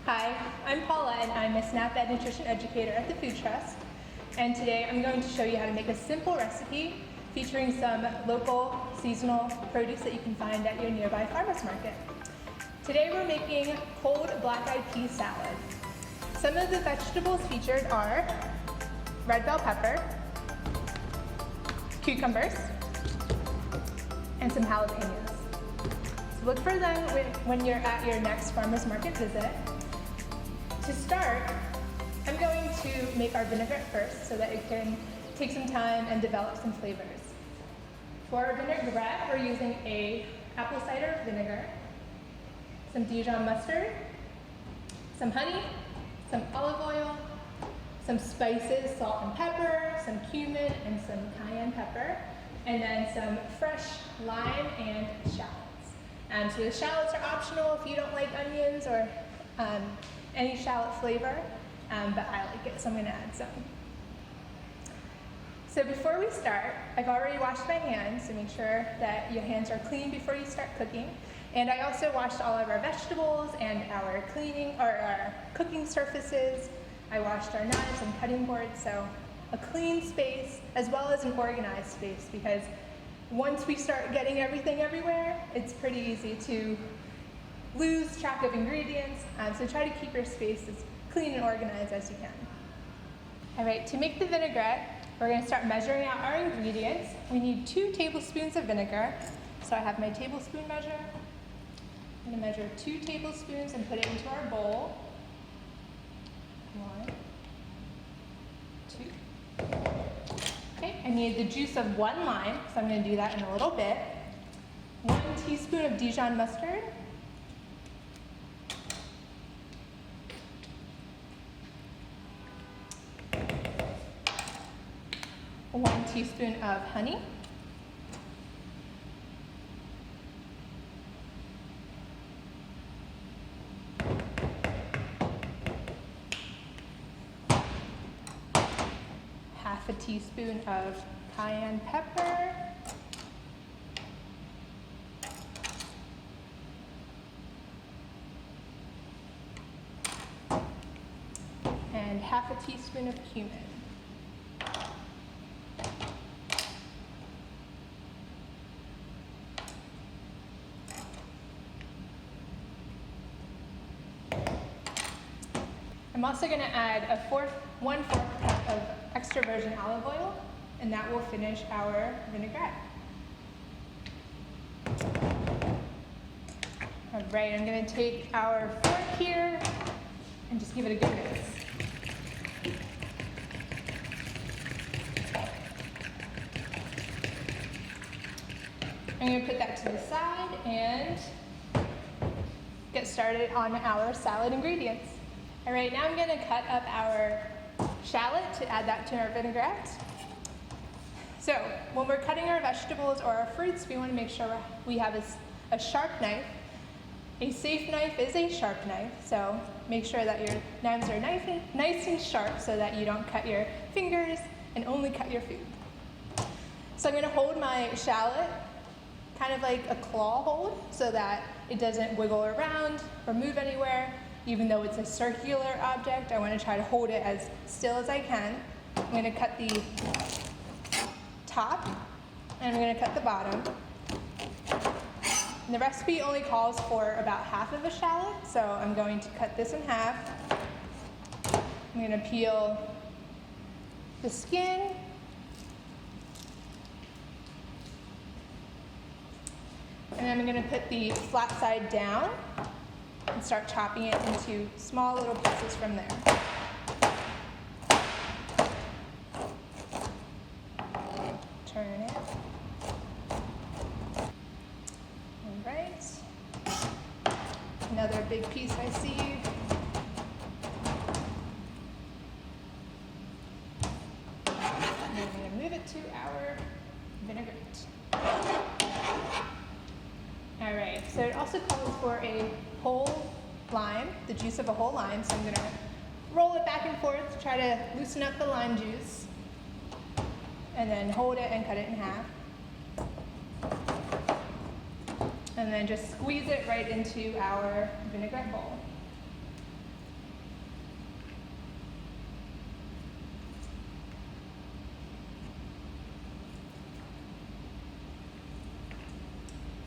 Hi, I'm Paulette and I'm a SNAP Ed Nutrition Educator at the Food Trust. And today I'm going to show you how to make a simple recipe featuring some local seasonal produce that you can find at your nearby farmer's market. Today we're making cold black-eyed pea salad. Some of the vegetables featured are red bell pepper, cucumbers, and some jalapenos. So look for them when you're at your next farmer's market visit. To start, I'm going to make our vinaigrette first so that it can take some time and develop some flavors. For our vinaigrette, we're using a apple cider vinegar, some Dijon mustard, some honey, some olive oil, some spices, salt and pepper, some cumin and some cayenne pepper, and then some fresh lime and shallots. So the shallots are optional if you don't like onions or any shallot flavor, but I like it, so I'm going to add some. So before we start, I've already washed my hands, so make sure that your hands are clean before you start cooking. And I also washed all of our vegetables and our cooking surfaces. I washed our knives and cutting boards, so a clean space as well as an organized space, because once we start getting everything everywhere, it's pretty easy to lose track of ingredients, so try to keep your space as clean and organized as you can. All right, to make the vinaigrette, we're going to start measuring out our ingredients. We need 2 tablespoons of vinegar. So I have my tablespoon measure. I'm going to measure 2 tablespoons and put it into our bowl. 1, 2. Okay, I need the juice of 1 lime, so I'm going to do that in a little bit. 1 teaspoon of Dijon mustard. 1 teaspoon of honey. 1/2 teaspoon of cayenne pepper. And 1/2 teaspoon of cumin. I'm also going to add 1/4 cup of extra virgin olive oil, and that will finish our vinaigrette. All right, I'm going to take our fork here and just give it a good mix. I'm going to put that to the side and get started on our salad ingredients. All right, now I'm going to cut up our shallot to add that to our vinaigrette. So when we're cutting our vegetables or our fruits, we want to make sure we have a sharp knife. A safe knife is a sharp knife, so make sure that your knives are nice and sharp so that you don't cut your fingers and only cut your food. So I'm going to hold my shallot kind of like a claw hold so that it doesn't wiggle around or move anywhere. Even though it's a circular object, I want to try to hold it as still as I can. I'm going to cut the top, and I'm going to cut the bottom. And the recipe only calls for about 1/2 of a shallot, so I'm going to cut this in half. I'm going to peel the skin. And then I'm going to put the flat side down and start chopping it into small little pieces from there. Turn it. All right. Another big piece I see. And I'm going to move it to our vinaigrette. All right, so it also calls for a whole lime, the juice of a whole lime, so I'm going to roll it back and forth to try to loosen up the lime juice, and then hold it and cut it in half. And then just squeeze it right into our vinaigrette bowl.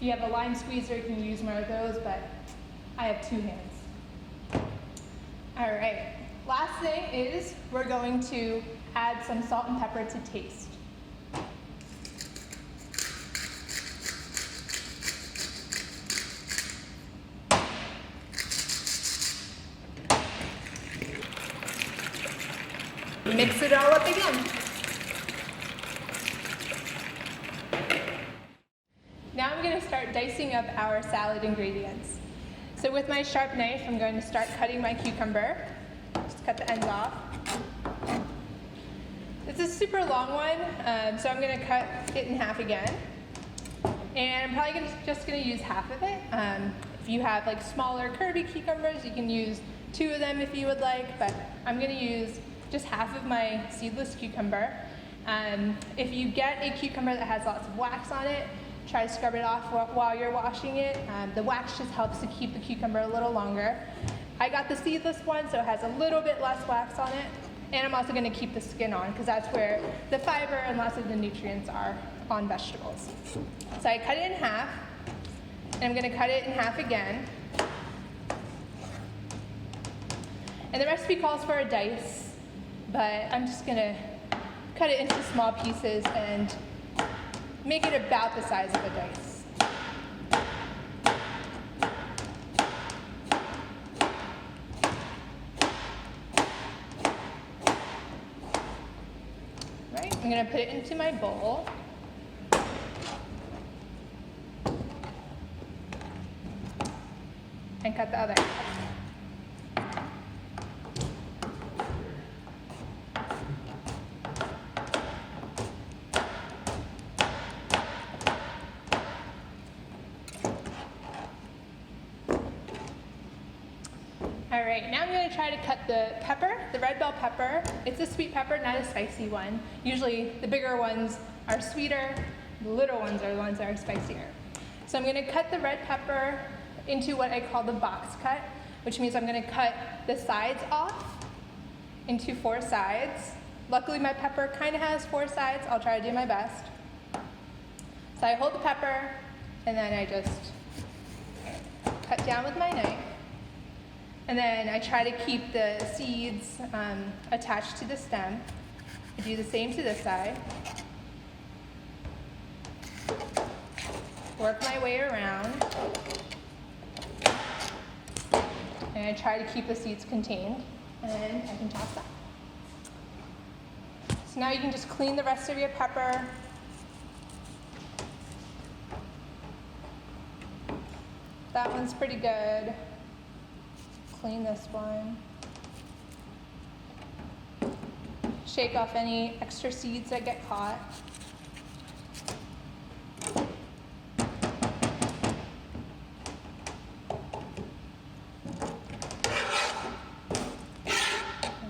If you have a lime squeezer, you can use one of those, but I have 2 hands. All right, last thing is we're going to add some salt and pepper to taste. Mix it all up again. Now I'm going to start dicing up our salad ingredients. So with my sharp knife, I'm going to start cutting my cucumber. Just cut the ends off. It's a super long one, so I'm going to cut it in half again. And I'm probably just going to use half of it. If you have like smaller curvy cucumbers, you can use 2 of them if you would like, but I'm going to use just half of my seedless cucumber. If you get a cucumber that has lots of wax on it, try to scrub it off while you're washing it. The wax just helps to keep the cucumber a little longer. I got the seedless one, so it has a little bit less wax on it. And I'm also going to keep the skin on, because that's where the fiber and lots of the nutrients are on vegetables. So I cut it in half, and I'm going to cut it in half again. And the recipe calls for a dice, but I'm just going to cut it into small pieces and make it about the size of a dice. Right, I'm going to put it into my bowl. And cut the other half. All right, now I'm going to try to cut the pepper, the red bell pepper. It's a sweet pepper, not a spicy one. Usually the bigger ones are sweeter, the little ones are the ones that are spicier. So I'm going to cut the red pepper into what I call the box cut, which means I'm going to cut the sides off into 4 sides. Luckily my pepper kind of has 4 sides. I'll try to do my best. So I hold the pepper and then I just cut down with my knife. And then I try to keep the seeds attached to the stem. I do the same to this side. Work my way around. And I try to keep the seeds contained. And I can toss that. So now you can just clean the rest of your pepper. That one's pretty good. Clean this one. Shake off any extra seeds that get caught.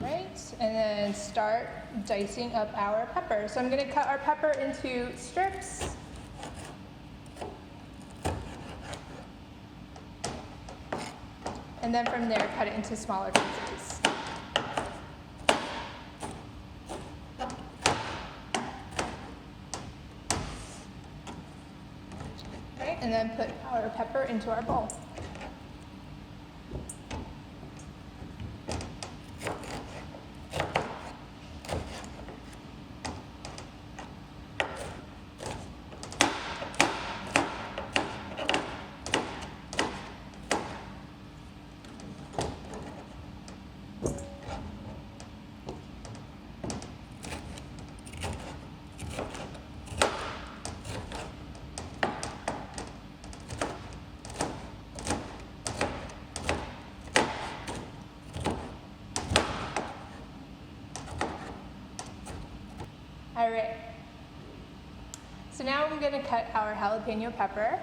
Alright, and then start dicing up our pepper. So I'm going to cut our pepper into strips. And then from there, cut it into smaller pieces. Right, and then put our pepper into our bowl. All right, so now I'm going to cut our jalapeno pepper,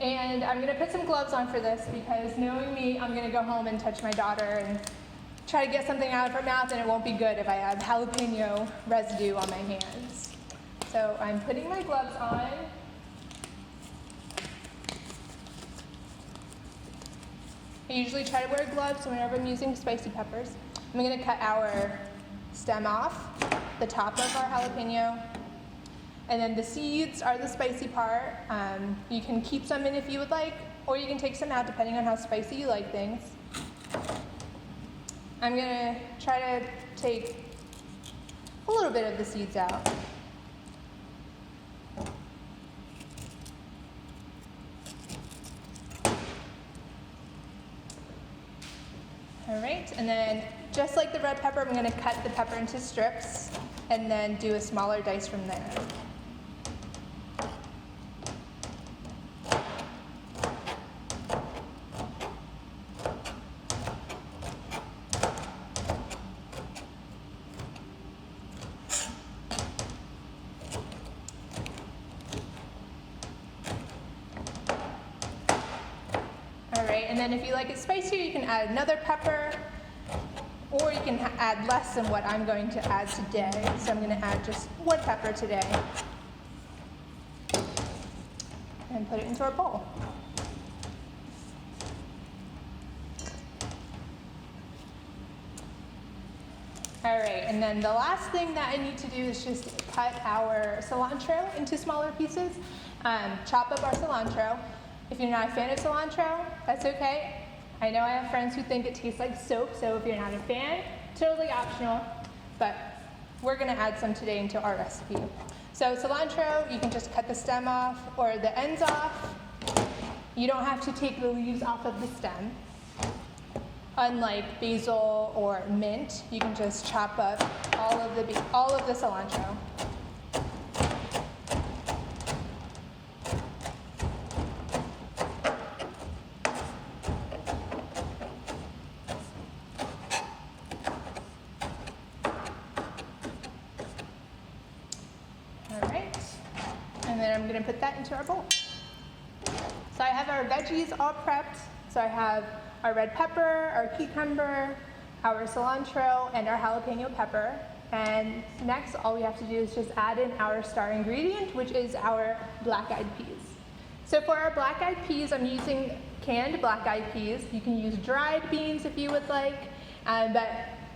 and I'm going to put some gloves on for this because knowing me, I'm going to go home and touch my daughter and try to get something out of her mouth, and it won't be good if I have jalapeno residue on my hands. So I'm putting my gloves on. I usually try to wear gloves whenever I'm using spicy peppers. I'm going to cut our stem off, the top of our jalapeno, And then the seeds are the spicy part. You can keep some in if you would like, or you can take some out depending on how spicy you like things. I'm gonna try to take a little bit of the seeds out. All right, and then just like the red pepper, I'm gonna cut the pepper into strips and then do a smaller dice from there. All right, and then if you like it spicier, you can add another pepper, or you can add less than what I'm going to add today. So I'm going to add just one pepper today. And put it into our bowl. All right, and then the last thing that I need to do is just cut our cilantro into smaller pieces. Chop up our cilantro. If you're not a fan of cilantro, that's okay. I know I have friends who think it tastes like soap, so if you're not a fan, totally optional, but we're gonna add some today into our recipe. So cilantro, you can just cut the stem off or the ends off. You don't have to take the leaves off of the stem. Unlike basil or mint, you can just chop up all of the cilantro. And then I'm gonna put that into our bowl. So I have our veggies all prepped. So I have our red pepper, our cucumber, our cilantro, and our jalapeno pepper. And next, all we have to do is just add in our star ingredient, which is our black-eyed peas. So for our black-eyed peas, I'm using canned black-eyed peas. You can use dried beans if you would like, but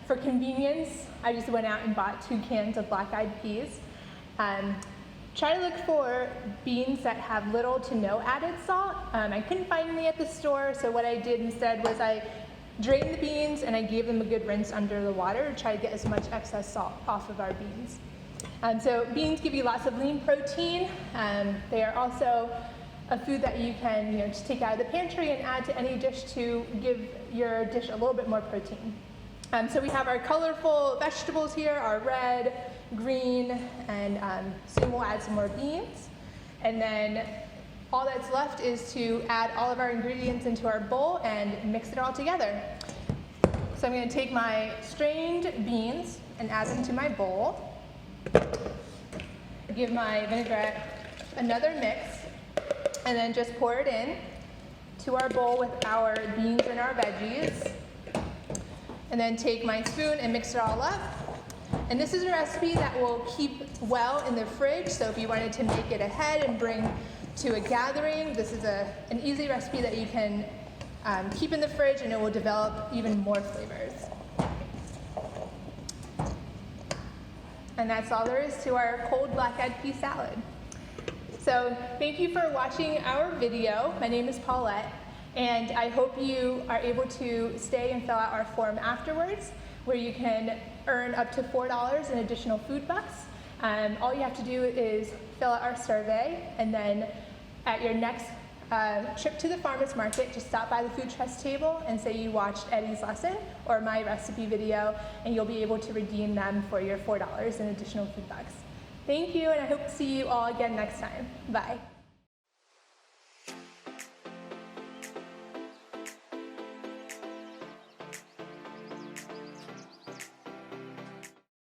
for convenience, I just went out and bought 2 cans of black-eyed peas. Try to look for beans that have little to no added salt. I couldn't find any at the store, so what I did instead was I drained the beans and I gave them a good rinse under the water to try to get as much excess salt off of our beans. So beans give you lots of lean protein. They are also a food that you can just take out of the pantry and add to any dish to give your dish a little bit more protein. So we have our colorful vegetables here, our red, green, and soon we'll add some more beans. And then all that's left is to add all of our ingredients into our bowl and mix it all together. So I'm going to take my strained beans and add them to my bowl. Give my vinaigrette another mix, and then just pour it in to our bowl with our beans and our veggies. And then take my spoon and mix it all up. And this is a recipe that will keep well in the fridge, so if you wanted to make it ahead and bring to a gathering, this is an easy recipe that you can keep in the fridge, and it will develop even more flavors. And that's all there is to our cold black-eyed pea salad. So thank you for watching our video. My name is Paulette, and I hope you are able to stay and fill out our form afterwards, where you can earn up to $4 in additional food bucks. All you have to do is fill out our survey, and then at your next trip to the farmer's market, just stop by the food trust table and say you watched Eddie's lesson or my recipe video, and you'll be able to redeem them for your $4 in additional food bucks. Thank you, and I hope to see you all again next time. Bye.